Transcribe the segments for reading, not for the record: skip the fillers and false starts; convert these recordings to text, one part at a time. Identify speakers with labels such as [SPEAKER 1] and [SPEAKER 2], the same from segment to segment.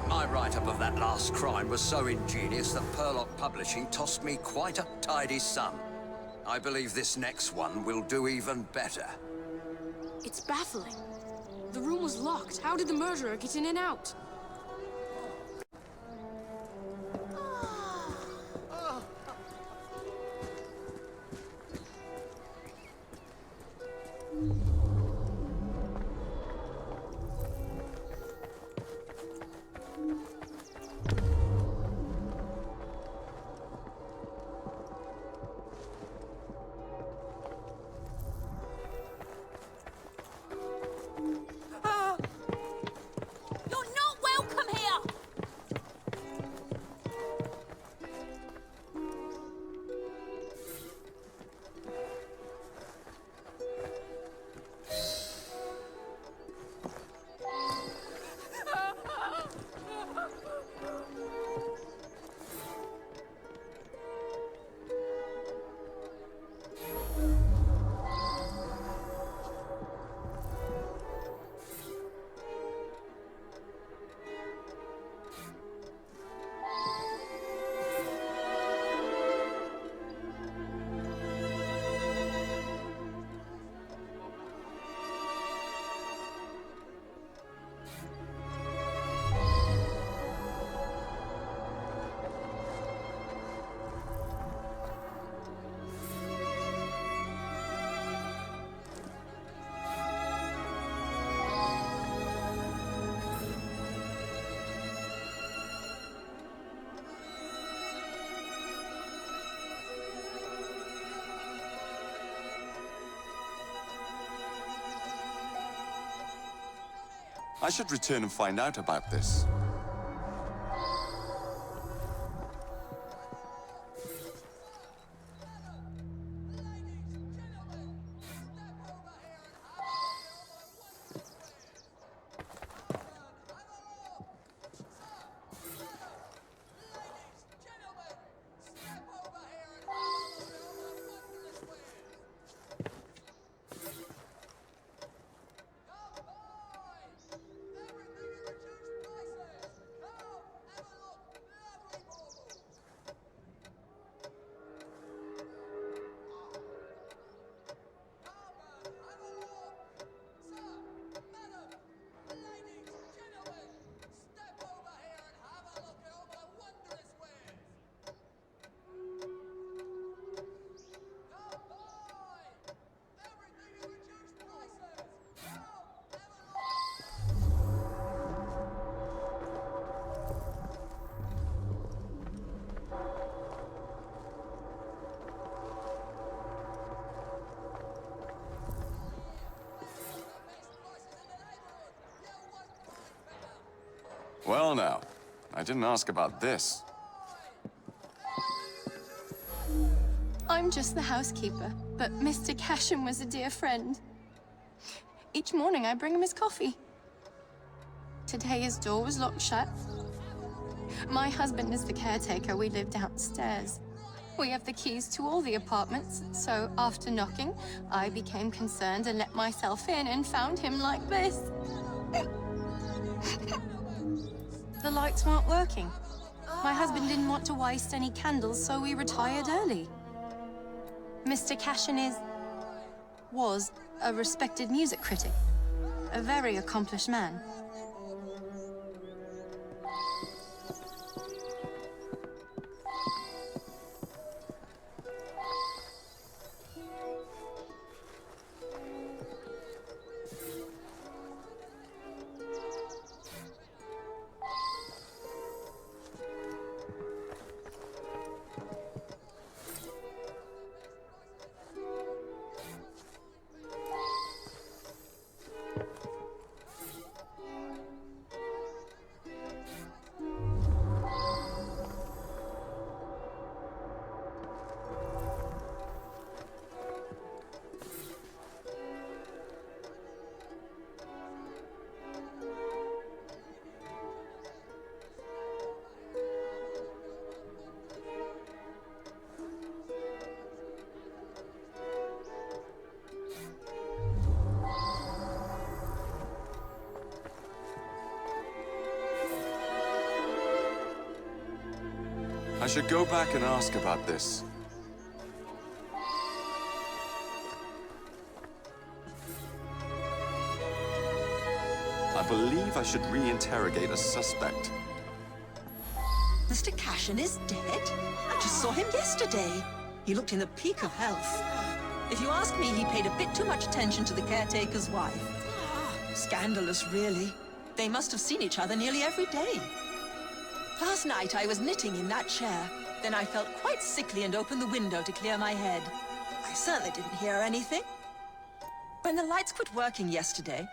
[SPEAKER 1] My write-up of that last crime was so ingenious that Purlock Publishing tossed me quite a tidy sum. I believe this next one will do even better.
[SPEAKER 2] It's baffling. The room was locked. How did the murderer get in and out?
[SPEAKER 3] I should return and find out about this. Well now, I didn't ask about this.
[SPEAKER 4] I'm just the housekeeper, but Mr. Cashin was a dear friend. Each morning I bring him his coffee. Today his door was locked shut. My husband is the caretaker. We live downstairs. We have the keys to all the apartments, so after knocking, I became concerned and let myself in and found him like this. The lights weren't working. My husband didn't want to waste any candles, so we retired early. Mr. Cashin was a respected music critic, a very accomplished man.
[SPEAKER 3] I should go back and ask about this. I believe I should re-interrogate a suspect.
[SPEAKER 5] Mr. Cashin is dead? I just saw him yesterday. He looked in the peak of health. If you ask me, he paid a bit too much attention to the caretaker's wife. Scandalous, really. They must have seen each other nearly every day. Last night, I was knitting in that chair. Then I felt quite sickly and opened the window to clear my head. I certainly didn't hear anything. When the lights quit working yesterday,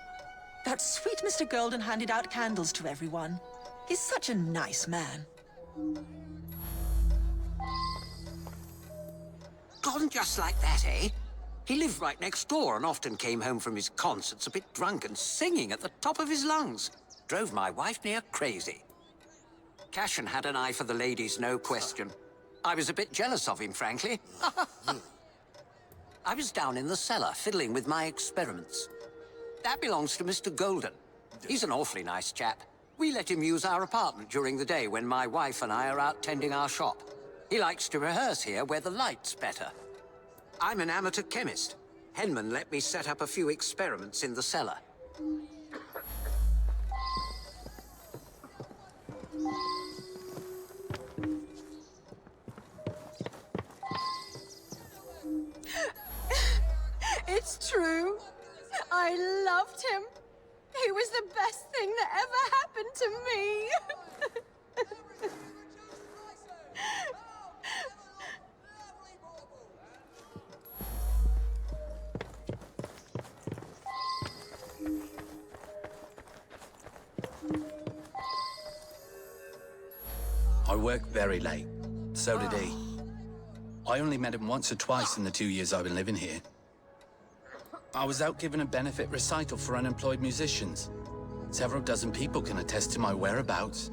[SPEAKER 5] that sweet Mr. Golden handed out candles to everyone. He's such a nice man.
[SPEAKER 1] Gone just like that, eh? He lived right next door and often came home from his concerts a bit drunk and singing at the top of his lungs. Drove my wife near crazy. Cashin had an eye for the ladies, no question. I was a bit jealous of him, frankly. I was down in the cellar, fiddling with my experiments. That belongs to Mr. Golden. He's an awfully nice chap. We let him use our apartment during the day when my wife and I are out tending our shop. He likes to rehearse here where the light's better. I'm an amateur chemist. Henman let me set up a few experiments in the cellar.
[SPEAKER 4] It's true. I loved him. He was the best thing that ever happened to me.
[SPEAKER 6] I worked very late. So did he. I only met him once or twice in the 2 years I've been living here. I was out giving a benefit recital for unemployed musicians. Several dozen people can attest to my whereabouts.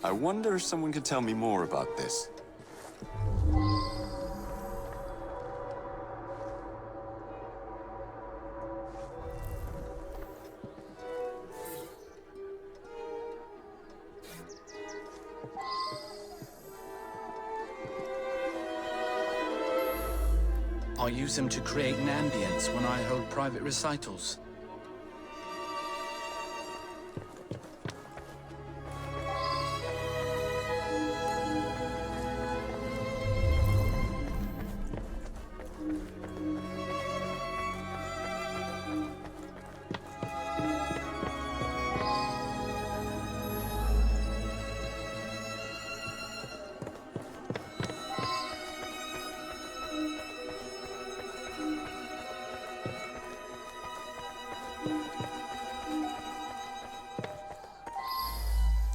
[SPEAKER 3] I wonder if someone could tell me more about this.
[SPEAKER 6] I use them to create an ambience when I hold private recitals.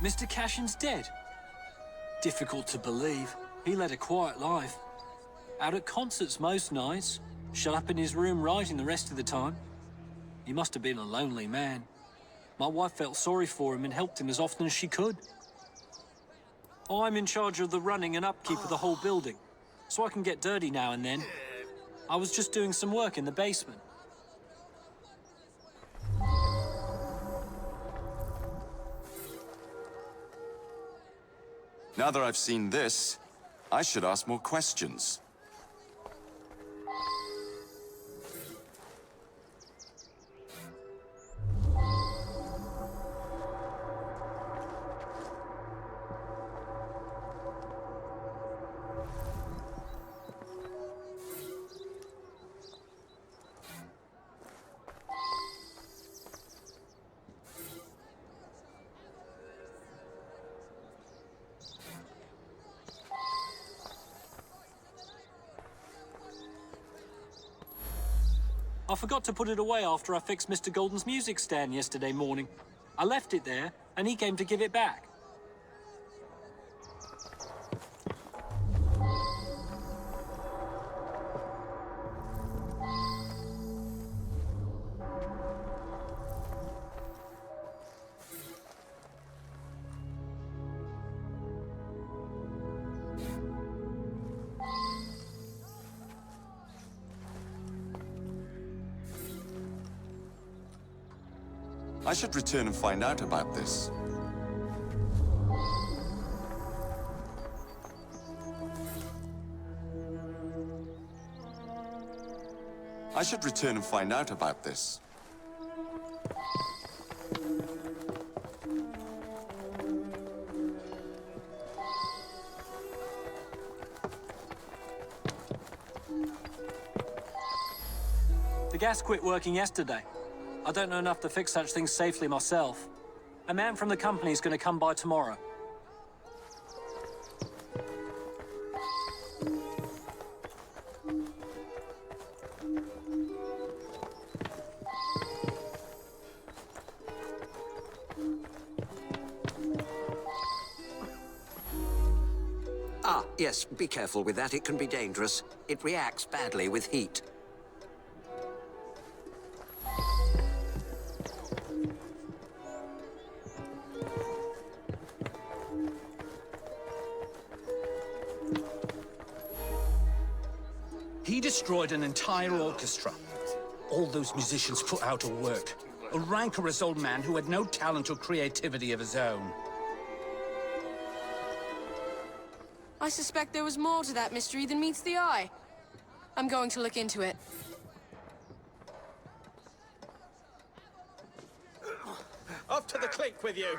[SPEAKER 7] Mr. Cashin's dead. Difficult to believe. He led a quiet life. Out at concerts most nights, shut up in his room writing the rest of the time. He must have been a lonely man. My wife felt sorry for him and helped him as often as she could. I'm in charge of the running and upkeep of the whole building, so I can get dirty now and then. I was just doing some work in the basement.
[SPEAKER 3] Now that I've seen this, I should ask more questions.
[SPEAKER 7] I forgot to put it away after I fixed Mr. Golden's music stand yesterday morning. I left it there, and he came to give it back.
[SPEAKER 3] I should return and find out about this. I should return and find out about this.
[SPEAKER 7] The gas quit working yesterday. I don't know enough to fix such things safely myself. A man from the company's going to come by tomorrow.
[SPEAKER 1] Ah, yes, be careful with that. It can be dangerous. It reacts badly with heat.
[SPEAKER 6] He destroyed an entire orchestra. All those musicians put out of work. A rancorous old man who had no talent or creativity of his own.
[SPEAKER 2] I suspect there was more to that mystery than meets the eye. I'm going to look into it.
[SPEAKER 8] Off to the clink with you.